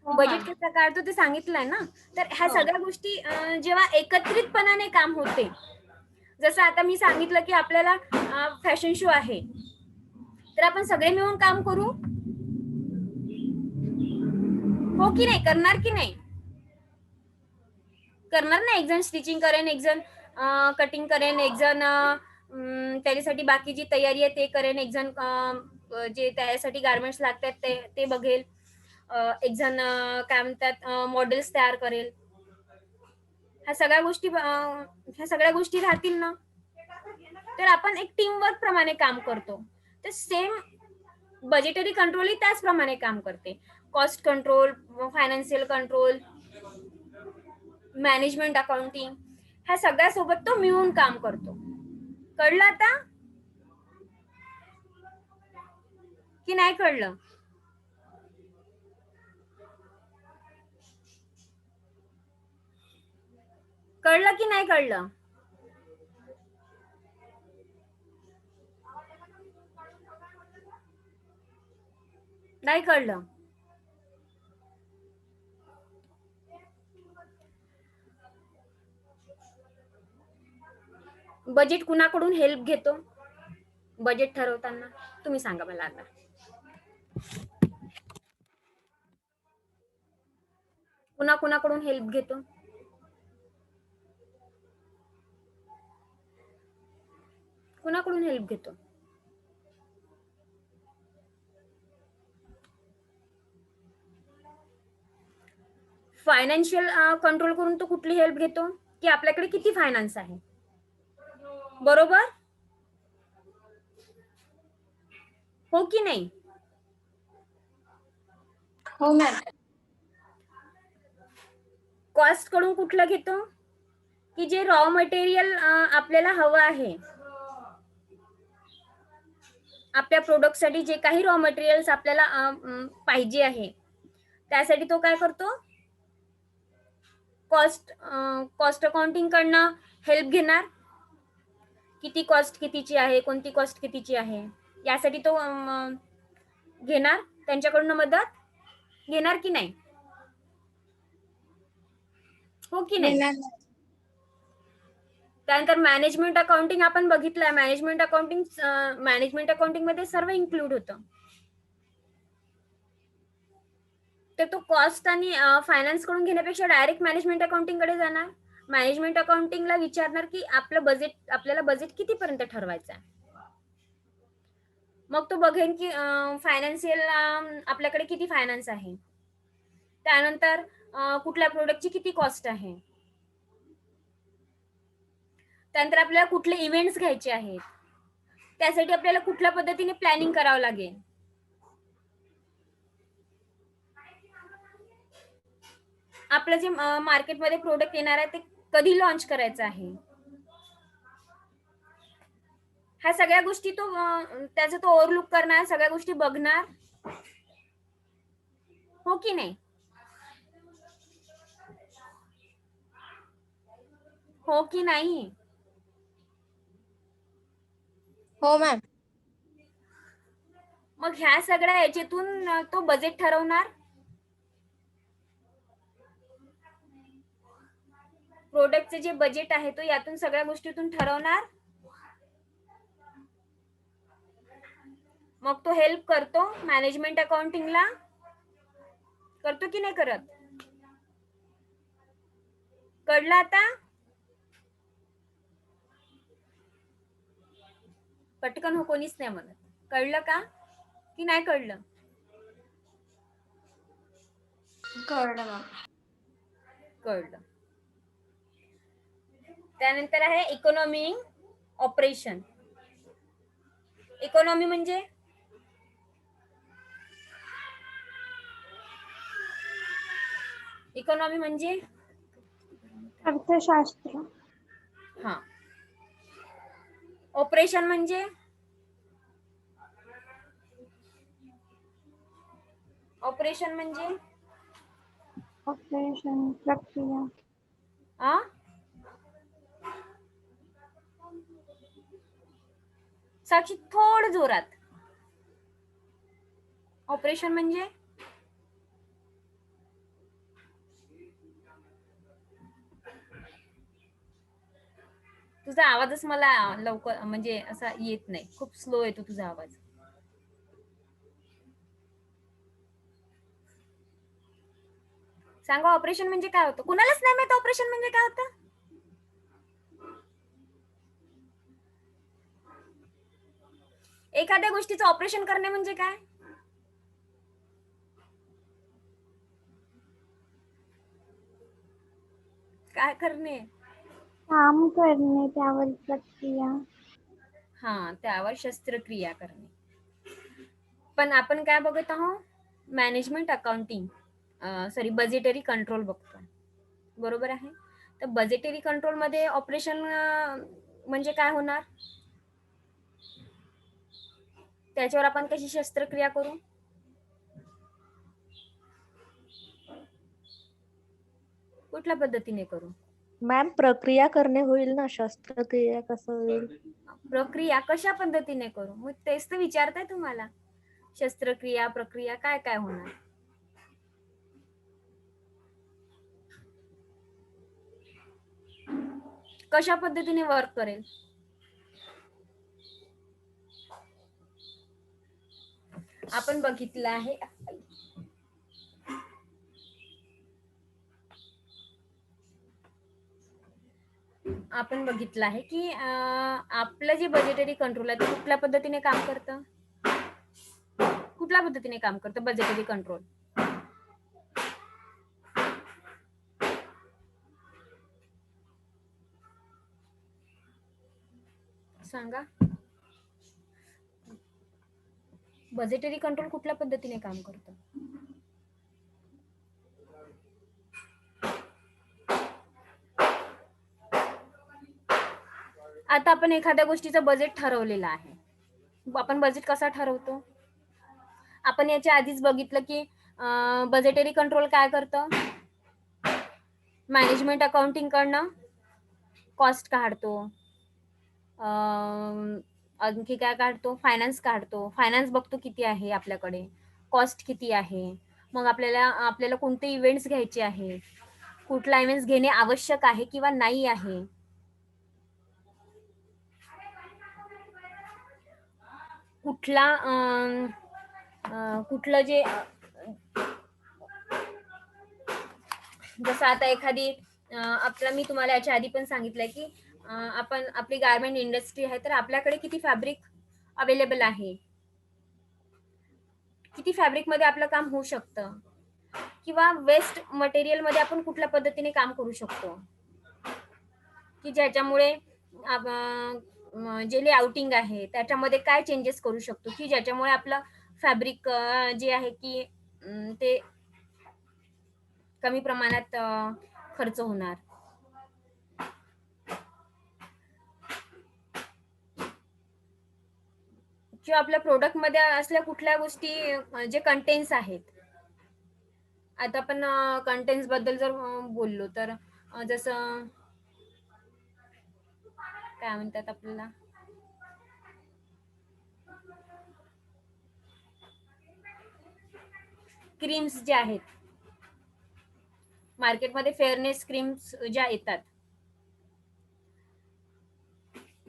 [SPEAKER 1] बजेट कसा काढतो ते सांगितलंय ना. तर ह्या सगळ्या गोष्टी जेव्हा एकत्रितपणाने काम होते, जसं आता मी सांगितलं की आपल्याला फॅशन शो आहे, तर आपण सगळे मिळून काम करू, हो की नाही? करणार की नाही? करणार ना. एक जण स्टिचिंग करेन, एक जण कटिंग करेन, एक जण त्याच्यासाठी बाकी जी तयारी आहे ते करेन, एक जण जे त्यासाठी गार्मेंट्स लागतात ते बघेल, एक जण काय म्हणतात मॉडेल्स तयार करेल. ह्या सगळ्या गोष्टी राहतील ना, तर आपण एक टीम वर्क प्रमाणे काम करतो. तर सेम बजेटरी कंट्रोल ही त्याचप्रमाणे काम करते. Cost control, financial control, management accounting, ह्या सगळ्या सोबत तो मिळून काम करतो. कळलं आता की नाही कळलं? कळलं की नाही कळलं? नाही कळलं? बजेट कुणाकडून हेल्प घेतो बजेट ठरवताना, तुम्ही सांगा मला आता. कुणाकडून हेल्प घेतो? कुणाकडून हेल्प घेतो? फायनान्शियल कंट्रोल करून तो कुठली हेल्प घेतो की आपल्याकडे किती फायनान्स आहे. बरोबर, हो की नाही?
[SPEAKER 2] हो मॅम.
[SPEAKER 1] कॉस्ट कडून कुठलं घेतो की जे रॉ मटेरियल आपल्याला हवं आहे, आपल्या प्रोडक्ट साठी जे काही रॉ मटेरियल्स आपल्याला पाहिजे आहे, त्यासाठी तो काय करतो, कॉस्ट अकाउंटिंग कडनं हेल्प घेणार. किती कॉस्ट कितीची आहे, कोणती कॉस्ट कितीची आहे, यासाठी तो घेणार, त्यांच्याकडून मदत घेणार की नाही, हो की नाही? त्यानंतर मॅनेजमेंट अकाउंटिंग आपण बघितलंय. मॅनेजमेंट अकाउंटिंग मध्ये सर्व इन्क्लूड होतं. तर तो कॉस्ट आणि फायनान्स कडून घेण्यापेक्षा डायरेक्ट मॅनेजमेंट अकाउंटिंग कडे जाणार. मॅनेजमेंट अकाउंटिंगला विचारणार की आपल्याला बजेट कितीपर्यंत ठरवायचं आहे. मग तो बघेन की फायनान्शियल आपल्याकडे किती फायनान्स आहे, त्यानंतर कुठल्या प्रोडक्टची किती कॉस्ट आहे, त्यानंतर आपल्याला कुठले इव्हेंट्स घ्यायचे आहेत, त्यासाठी आपल्याला कुठल्या पद्धतीने प्लॅनिंग करावं लागेल, आपलं जे मार्केटमध्ये प्रोडक्ट येणार आहे ते कधी लॉन्च करायचं आहे, ह्या सगळ्या गोष्टी त्याचा तो ओव्हरलुक करणार, सगळ्या गोष्टी बघणार, हो की नाही? हो की नाही?
[SPEAKER 4] हो मॅम.
[SPEAKER 1] मग ह्या सगळ्या याच्यातून तो बजेट ठरवणार. प्रोडक्टचे जे बजेट आहे तो यातून सगळ्या गोष्टीतून ठरवणार. मग तो हेल्प करतो मॅनेजमेंट अकाउंटिंगला, करतो की नाही करत? कळलं आता? पटकन हो, कोणीच नाही म्हणत. कळलं का की नाही कळलं?
[SPEAKER 2] कळलं मॅम.
[SPEAKER 1] कळलं. त्यानंतर आहे इकॉनॉमी ऑपरेशन. इकॉनॉमी म्हणजे इकॉनॉमी म्हणजे
[SPEAKER 4] अर्थशास्त्र.
[SPEAKER 1] हा. ऑपरेशन म्हणजे ऑपरेशन म्हणजे
[SPEAKER 4] ऑपरेशन प्रक्रिया.
[SPEAKER 1] आ साक्षी थोडं जोरात. ऑपरेशन म्हणजे तुझा आवाजच मला लवकर म्हणजे असा येत नाही, खूप स्लो येतो तुझा आवाज. सांगा ऑपरेशन म्हणजे काय होतं? कुणालाच नाही माहित ऑपरेशन म्हणजे काय होतं? एखाद्या गोष्टीचं ऑपरेशन करणे म्हणजे काय? काय करणे?
[SPEAKER 4] काम करणे, त्यावर प्रक्रिया.
[SPEAKER 1] हा, त्यावर शस्त्रक्रिया करणे. पण आपण काय बघत आहोत? Management accounting, sorry budgetary control बघतो. बरोबर आहे. तर बजेटरी कंट्रोल मध्ये ऑपरेशन म्हणजे काय होणार? त्याच्यावर आपण कशी शस्त्रक्रिया करू? कुठल्या पद्धतीने करू?
[SPEAKER 6] मॅम प्रक्रिया करणे होईल ना, शस्त्रक्रिया कसं होईल?
[SPEAKER 1] प्रक्रिया कशा पद्धतीने करू? मग तेच तर विचारताय तुम्हाला. शस्त्रक्रिया, प्रक्रिया काय काय होणार? कशा पद्धतीने वर्क करेल? आपण बघितलं आहे. आपण बघितलं आहे की आपलं जे बजेटरी कंट्रोल आहे ते कुठल्या पद्धतीने काम करतं? कुठल्या पद्धतीने काम करतं बजेटरी कंट्रोल? सांगा. बजेटरी कंट्रोल कुठल्या पद्धतीने काम करतं? आता आपण एखाद्या गोष्टीचं बजेट ठरवलेलं आहे. आपण बजेट कसा ठरवतो? आपण याच्या आधीच बघितलं की बजेटरी कंट्रोल काय करतं? मॅनेजमेंट अकाउंटिंग कडनं कॉस्ट काढतो. आणखी काय काढतो? फायनान्स काढतो. फायनान्स बघतो किती आहे आपल्याकडे, कॉस्ट किती आहे. मग आपल्याला कोणते इव्हेंट्स घ्यायचे आहे, कुठला इव्हेंट्स घेणे आवश्यक आहे किंवा नाही आहे. कुठलं जे जसं आता एखादी मी तुम्हाला याच्या आधी पण सांगितलंय की आपण आपली गारमेंट इंडस्ट्री आहे, तर आपल्याकडे किती फॅब्रिक अवेलेबल आहे, किती फॅब्रिक मध्ये आपलं काम होऊ शकतं, किंवा वेस्ट मटेरियल मध्ये आपण कुठल्या पद्धतीने काम करू शकतो की ज्याच्यामुळे जे लेआउटिंग आहे त्याच्यामध्ये काय चेंजेस करू शकतो की ज्याच्यामुळे आपलं फॅब्रिक जे आहे की ते कमी प्रमाणात खर्च होणार. किंवा आपल्या प्रोडक्ट मध्ये असल्या कुठल्या गोष्टी जे कंटेन्स आहेत. आता आपण कंटेन्स बद्दल जर बोललो तर जसं काय म्हणतात आपल्याला, क्रीम्स ज्या आहेत मार्केटमध्ये, फेअरनेस क्रीम्स ज्या येतात,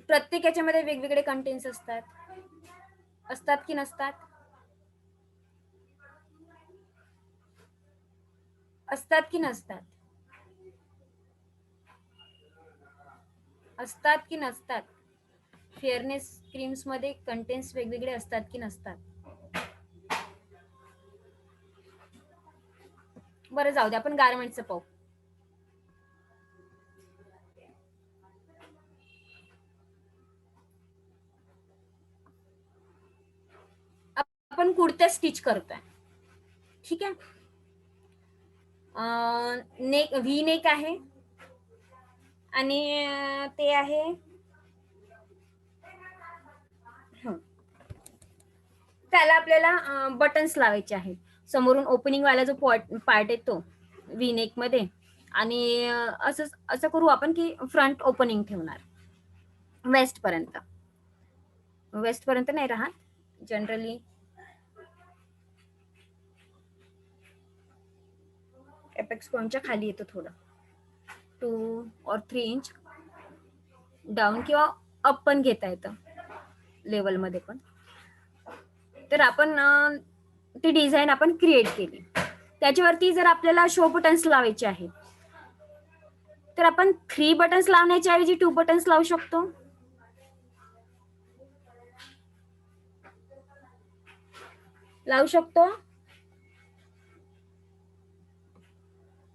[SPEAKER 1] प्रत्येक याच्यामध्ये वेगवेगळे कंटेंट्स असतात की नसतात? असतात की नसतात? असतात की नसतात? फेअरनेस क्रीम्स मध्ये कंटेंट्स वेगवेगळे असतात की नसतात? बरं जाऊ दे, आपण गारमेंटचं पाहू. आपण कुर्त्या स्टिच करतोय, ठीक आहे. नेक, व्ही नेक आहे आणि ते आहे त्याला आपल्याला बटन्स लावायचे आहेत. समोरून ओपनिंग वाला जो पार्ट येतो व्ही नेक मध्ये, आणि असं करू आपण की फ्रंट ओपनिंग ठेवणार वेस्ट पर्यंत नाही राहत जनरली, एपेक्स पॉइंटच्या खाली येतो थोडं 2 or 3 इंच डाऊन किंवा अप पण घेता येतं लेवल मध्ये पण. तर आपण ती डिझाईन आपण क्रिएट केली, त्याच्यावरती जर आपल्याला शो बटन्स लावायचे आहेत तर आपण 3 बटन्स लावण्याच्या ऐवजी 2 बटन्स लावू शकतो.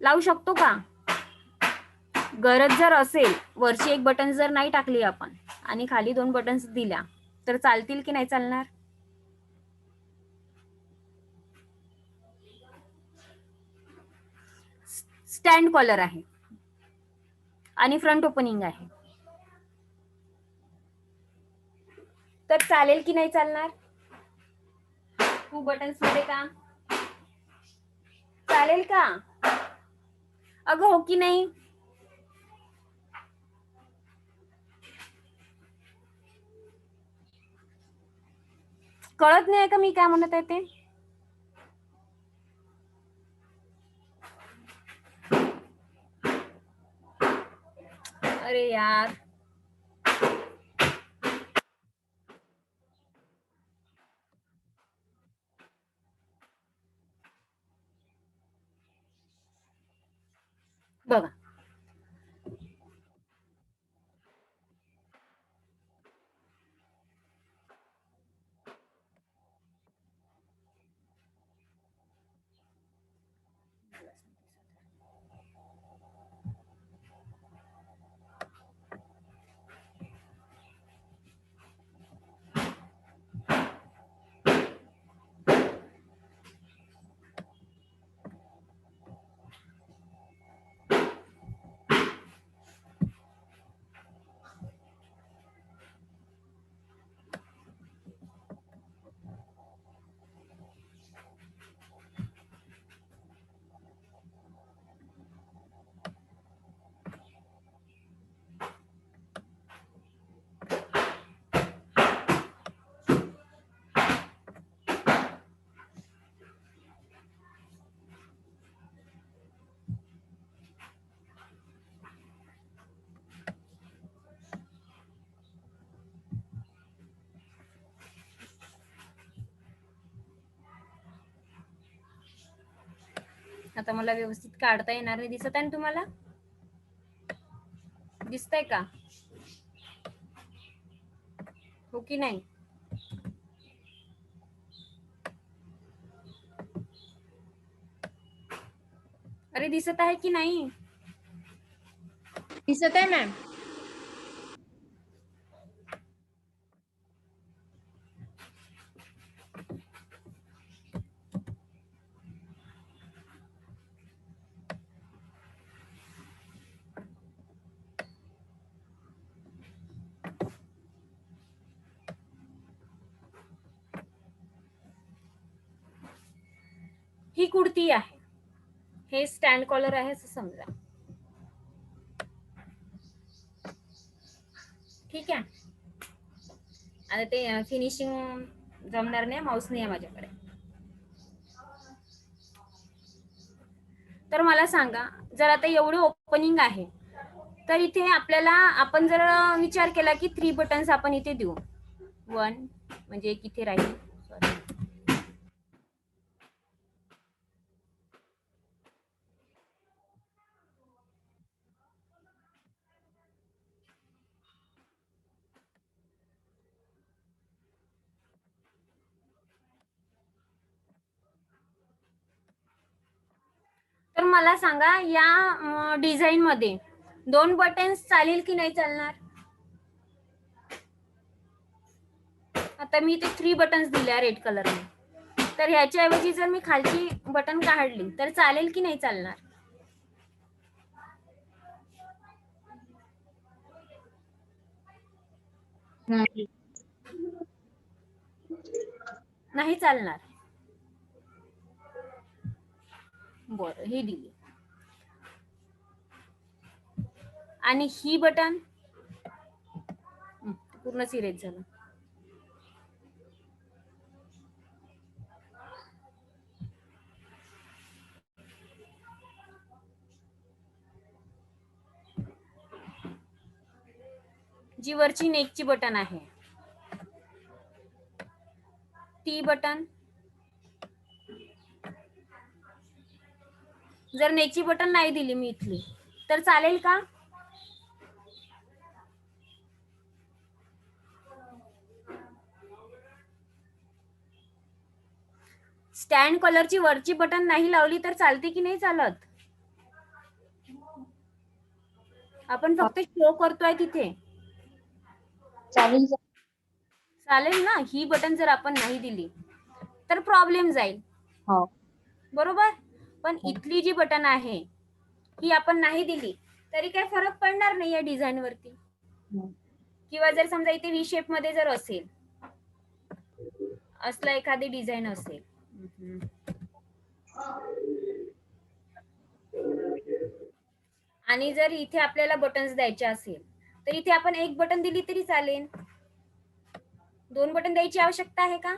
[SPEAKER 1] लावू शकतो का? गरज जर असेल, वरची एक बटन जर नाही टाकली आपण आणि खाली 2 बटन्स दिल्या तर चालतील की नाही चालणार? स्टँड कॉलर आहे आणि फ्रंट ओपनिंग आहे, तर चालेल की नाही चालणार? 2 बटन्स मध्ये का चालेल का? अगं हो की नाही? कळत नाही का मी काय म्हणत आहे ते? अरे यार, बघा आता मला व्यवस्थित काढता येणार नाही, दिसत आहे ना तुम्हाला? दिसतंय का? हो की नाही? अरे दिसत आहे की नाही?
[SPEAKER 4] दिसत आहे मॅम.
[SPEAKER 1] ही कुर्ती आहे, हे स्टँड कॉलर आहे असं समजा. ठीक आहे. आता ते फिनिशिंग जमणार नाही, माऊस नाही आहे माझ्याकडे. तर मला सांगा, जर आता एवढे ओपनिंग आहे तर इथे आपल्याला, आपण जर विचार केला की 3 बटन्स आपण इथे देऊ, 1 म्हणजे एक इथे राहील, सॉरी, तर मला सांगा या डिझाईन मध्ये 2 बटन्स चालेल की नाही चालणार? आता मी इथे 3 बटन्स दिल्या रेड कलरने, तर ह्याच्याऐवजी जर मी खालची बटन काढली तर चालेल की नाही चालणार?
[SPEAKER 5] नाही.
[SPEAKER 1] नाही चालणार. बरं, ही दिली. आणि ही बटन पूर्ण सिरीज झालं. जी वरची नेकची बटन आहे ती बटन, जर नेकची बटन नाही दिली मी इथली तर चालेल का? स्टँड कलरची वरची बटन नाही लावली तर चालते की नाही चालत? आपण फक्त शो करतोय तिथे.
[SPEAKER 5] चालेल.
[SPEAKER 1] चालेल ना? ही बटन जर आपण नाही दिली तर प्रॉब्लेम जाईल,
[SPEAKER 5] हो.
[SPEAKER 1] बरोबर. पण इथली जी बटन आहे ही आपण नाही दिली तरी काही फरक पडणार नाही या डिझाईन वरती. किंवा जर समजा इथे व्ही शेप मध्ये जर असेल, असला एखादी डिझाईन असेल आणि जर इथे आपल्याला बटन्स द्यायचे असेल तर इथे आपण 1 बटन दिली तरी चालेल. 2 बटन द्यायची आवश्यकता आहे का?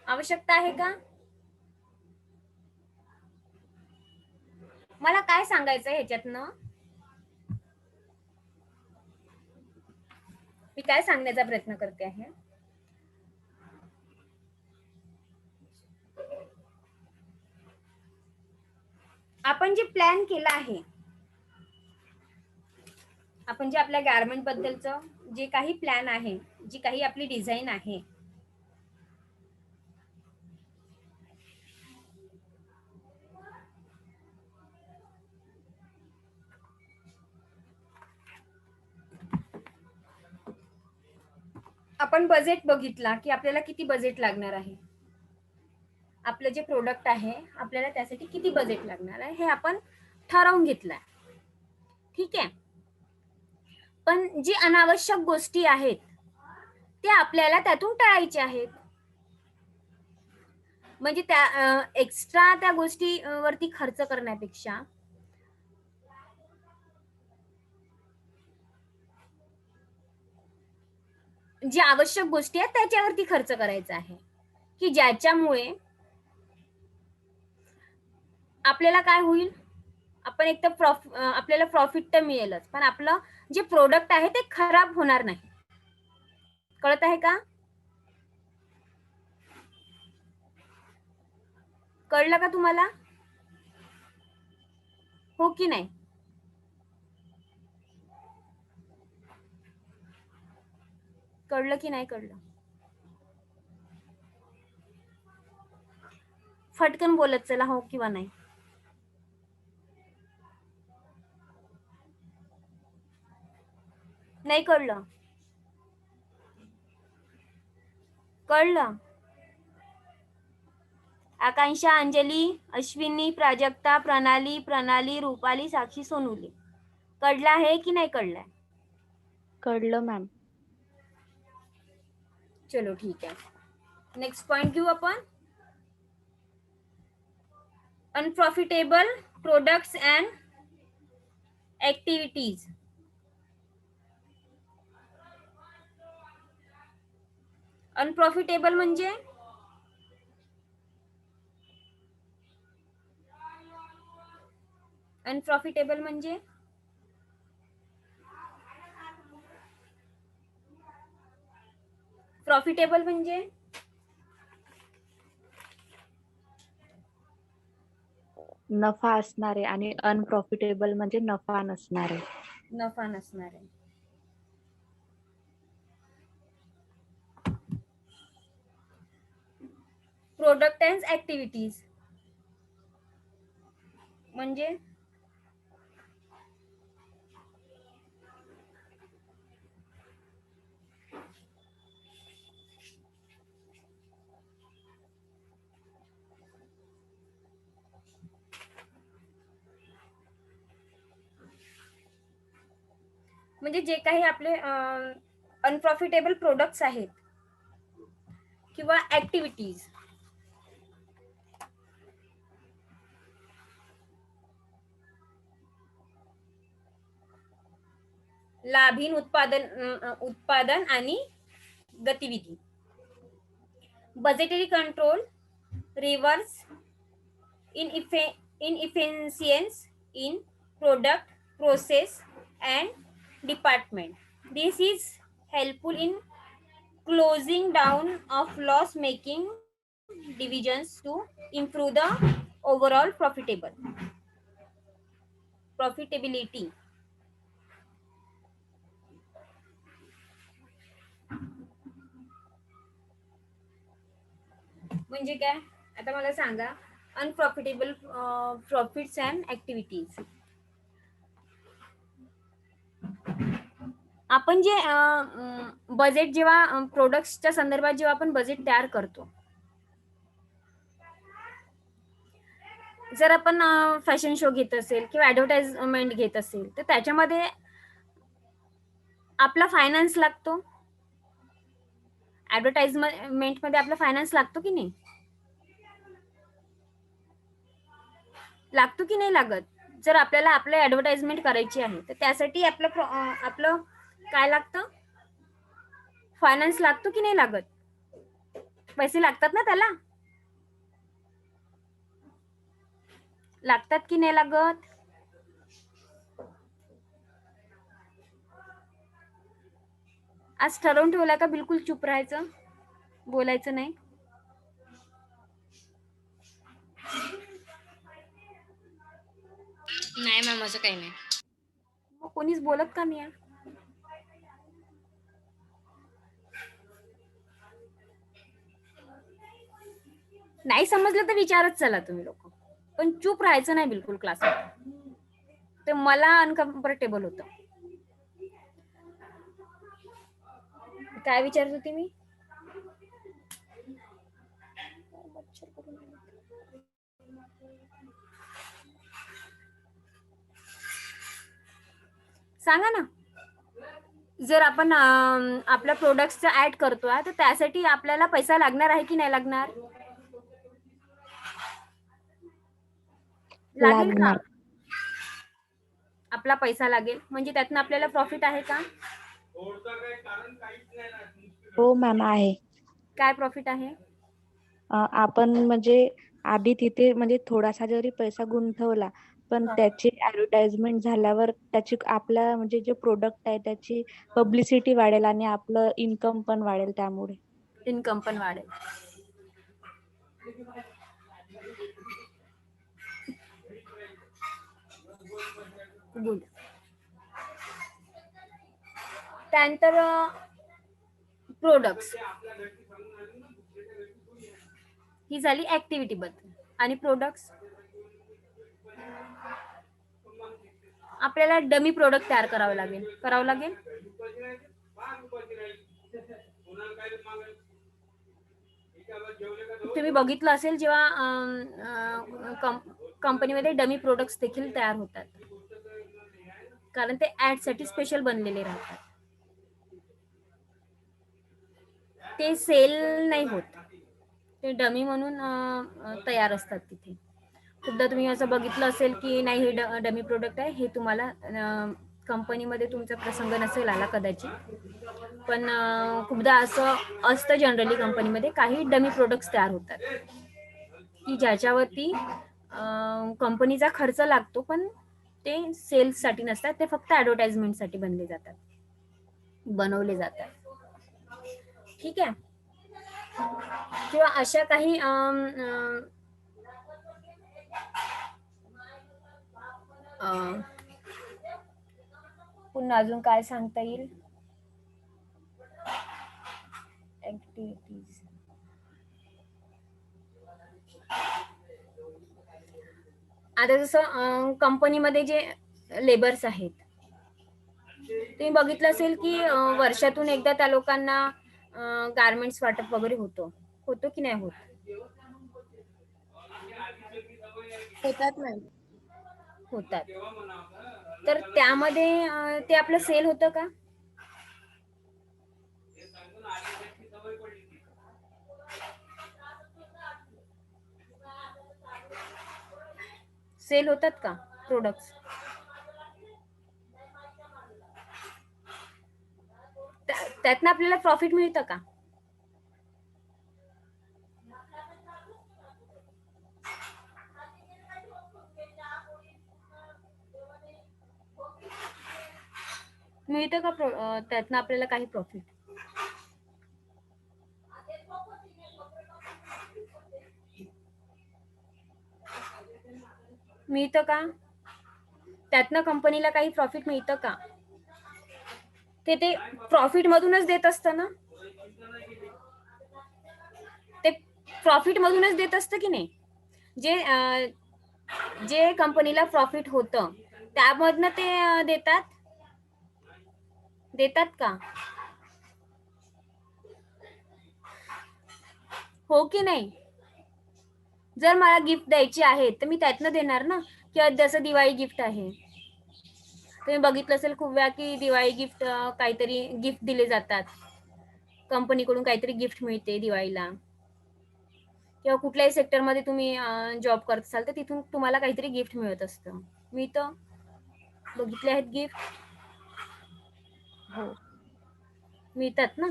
[SPEAKER 1] आवश्यकता आहे का? मला काय सांगायचं ह्याच्यातनं? मी काय सांगण्याचा प्रयत्न करते आहे, आपण जे प्लॅन केला आहे, आपण जे आपल्या गारमेंट बद्दलचं जे काही प्लॅन आहे, जी काही आपली डिझाईन आहे, आपण बजेट बघितला की आपल्याला किती बजेट लागणार आहे, आपलं जे प्रोडक्ट आहे आपल्याला त्यासाठी किती बजेट लागणार आहे हे आपण ठरवून घेतलंय. ठीक आहे. पण जी अनावश्यक गोष्टी आहेत त्या आपल्याला त्यातून टाळायच्या आहेत. म्हणजे त्या एक्स्ट्रा त्या गोष्टी वरती खर्च करण्यापेक्षा जी आवश्यक गोष्टी आहेत त्याच्यावरती खर्च करायचा आहे, की ज्याच्यामुळे आपल्याला काय होईल, आपण एक तर आपल्याला प्रॉफिट तर मिळेलच, पण आपलं जे प्रोडक्ट आहे ते खराब होणार नाही. कळत आहे का? कळलं का तुम्हाला? हो की नाही? कळलं की नाही कळलं? फटकन बोलत चला, हो किंवा नाही. नाही कळलं? कळलं? आकांक्षा, अंजली, अश्विनी, प्राजक्ता, प्रणाली, रूपाली, साक्षी, सोनुली, कळलं आहे की नाही कळलंय?
[SPEAKER 6] कळलं मॅम.
[SPEAKER 1] चलो ठीक आहे. नेक्स्ट पॉइंट घेऊ आपण. Unprofitable products and activities. Unprofitable म्हणजे अनप्रॉफिटेबल म्हणजे प्रॉफिटेबल म्हणजे
[SPEAKER 6] नफा असणारे आणि अनप्रॉफिटेबल म्हणजे नफा नसणारे.
[SPEAKER 1] नफा नसणारे. प्रोडक्ट अँड ऍक्टिव्हिटीज म्हणजे म्हणजे जे काही आपले अनप्रॉफिटेबल प्रोडक्ट्स आहेत किंवा ऍक्टिव्हिटीज. लाभीन उत्पादन आणि गतिविधी. Budgetary control reverse inefficiencies in product process and department. This is helpful in closing down of loss making divisions to improve the overall profitability. म्हणजे काय आता मला सांगा. Unprofitable profits and activities. आपण जे बजेट जेव्हा प्रोडक्ट्सच्या संदर्भात जेव्हा आपण बजेट तयार करतो, जर आपण फॅशन शो घेत असेल किंवा ऍडव्हर्टाइजमेंट घेत असेल तर त्याच्यामध्ये आपला फायनान्स लागतो. ऍडव्हर्टाइजमेंट मध्ये आपला फायनान्स लागतो की नाही? लागतो की नाही लागत? जर आपल्याला आपलं ऍडव्हर्टाइजमेंट करायची आहे तर त्यासाठी आपलं काय लागतं? फायनान्स लागतो की नाही लागत? पैसे लागतात ना त्याला? लागतात की नाही लागत? आज ठरवून ठेवलं का बिलकुल चुप राहायचं, बोलायचं नाही?
[SPEAKER 7] नाही मॅम, असं काही नाही.
[SPEAKER 1] मग कोणीच बोलत का नाही? नाही समजलं तर विचारत चला तुम्ही लोक, पण चूप राहायचं नाही बिलकुल क्लासमध्ये. ते मला अनकम्फर्टेबल होतं. काय विचारत होती मी? सांगा ना. जर आपण आपल्या प्रोडक्ट्सचा ऍड करतोय तर त्यासाठी आपल्याला पैसा लागणार आहे की नाही लागणार? लागेल का?
[SPEAKER 6] लागणार.
[SPEAKER 1] आपला पैसा लागेल म्हणजे त्यातनं आपल्याला प्रॉफिट आहे का?
[SPEAKER 6] हो मॅम आहे.
[SPEAKER 1] काय प्रॉफिट आहे?
[SPEAKER 6] आपण म्हणजे आधी तिथे म्हणजे थोडासा जरी पैसा गुंतवला पण त्याची ऍडव्हर्टाइजमेंट झाल्यावर त्याची आपल्या म्हणजे जे प्रोडक्ट आहे त्याची पब्लिसिटी वाढेल आणि आपलं इन्कम पण वाढेल त्यामुळे.
[SPEAKER 1] इन्कम पण वाढेल. गुड. त्यानंतर प्रोडक्ट्स ही झाली ऍक्टिव्हिटी बद्दल. आणि प्रोडक्ट्स आपल्याला डमी प्रोडक्ट तयार करावं लागेल. तुम्ही बघितलं असेल जेव्हा कंपनीमध्ये डमी प्रोडक्ट्स देखील तयार होतात, कारण ते ऍड साठी स्पेशल बनलेले राहतात. ते सेल नाही होत, ते डमी म्हणून तयार असतात तिथे. खूपदा तुम्ही असं बघितलं असेल की नाही हे डमी प्रोडक्ट आहे, हे तुम्हाला कंपनीमध्ये तुमचा प्रसंग नसेल आला कदाचित, पण खूपदा असं असतं जनरली कंपनीमध्ये काही डमी प्रोडक्ट्स तयार होतात की ज्याच्यावरती कंपनीचा खर्च लागतो, पण ते सेल्ससाठी नसतात, ते फक्त ऍडव्हर्टाइजमेंटसाठी बनवले जातात. ठीक आहे. किंवा अशा काही पुन्हा अजून काय सांगता येईल ऍक्टिव्हिटीज. आता जसं कंपनीमध्ये जे लेबर्स आहेत, तुम्ही बघितलं असेल की वर्षातून एकदा त्या लोकांना गारमेंट्स वाटप वगैरे होतो की नाही होत?
[SPEAKER 4] होतात मॅम.
[SPEAKER 1] होतात. तर त्यामध्ये ते आपलं सेल होतं का? सेल होतात का प्रोडक्ट्स? त्यातनं आपल्याला प्रॉफिट मिळतं का? मिळतं का त्यातनं आपल्याला काही प्रॉफिट? मिळतं का? त्यातनं कंपनीला काही प्रॉफिट मिळतं का? ते प्रॉफिट मधूनच देत असतं ना? ते प्रॉफिट मधूनच देत असतं की नाही? जे कंपनीला प्रॉफिट होतं त्यामधनं ते देतात का? हो की नाही? जर मला गिफ्ट द्यायची आहे तर मी त्यातनं देणार ना, किंवा जसं दिवाळी गिफ्ट आहे, तुम्ही बघितलं असेल खूप वेळा की दिवाळी गिफ्ट काहीतरी गिफ्ट दिले जातात, कंपनीकडून काहीतरी गिफ्ट मिळते दिवाळीला, किंवा कुठल्याही सेक्टरमध्ये तुम्ही जॉब करत असाल तर तिथून तुम्हाला काहीतरी गिफ्ट मिळत असतं. मिळतं? बघितले आहेत गिफ्ट?
[SPEAKER 6] हो.
[SPEAKER 1] मिळतात ना.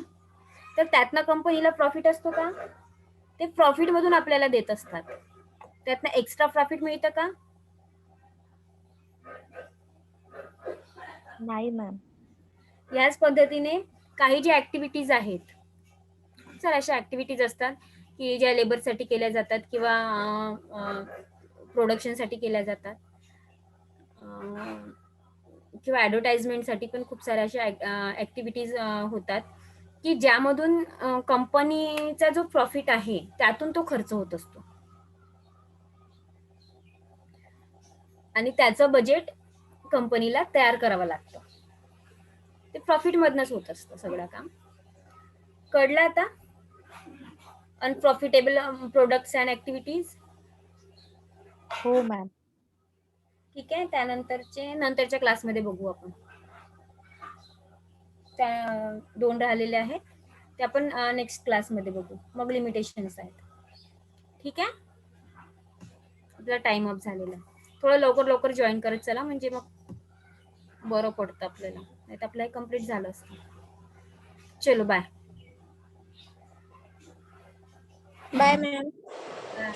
[SPEAKER 1] तर त्यातनं कंपनीला प्रॉफिट असतो का? ते प्रॉफिट मधून आपल्याला देत असतात. त्यातनं एक्स्ट्रा प्रॉफिट मिळतं का?
[SPEAKER 6] नाही मॅम.
[SPEAKER 1] याच पद्धतीने काही ज्या ऍक्टिव्हिटीज आहेत, सर अशा ऍक्टिव्हिटीज असतात की ज्या लेबरसाठी केल्या जातात किंवा प्रोडक्शनसाठी केल्या जातात, किंवा ऍडव्हर्टाइजमेंटसाठी पण खूप साऱ्या अशा ऍक्टिव्हिटीज होतात की ज्यामधून कंपनीचा जो प्रॉफिट आहे त्यातून तो खर्च होत असतो आणि त्याचं बजेट कंपनीला तयार करावं लागतं. ते प्रॉफिट मधनच होत असतं सगळं काम. कळलं आता? Unprofitable products and activities.
[SPEAKER 6] हो मॅम.
[SPEAKER 1] ठीक आहे. नंतरच्या क्लासमध्ये बघू आपण. त्या 2 राहिलेले आहेत ते आपण नेक्स्ट क्लासमध्ये बघू. मग लिमिटेशन्स आहेत. ठीक आहे. आपला टाइम अप झालेला आहे. थोडं लवकर जॉईन करत चला, म्हणजे मग बरं पडतं आपल्याला, नाही तर आपलं कम्प्लीट झालं असतं. चलो बाय.
[SPEAKER 4] Bye ma'am.
[SPEAKER 1] बाय.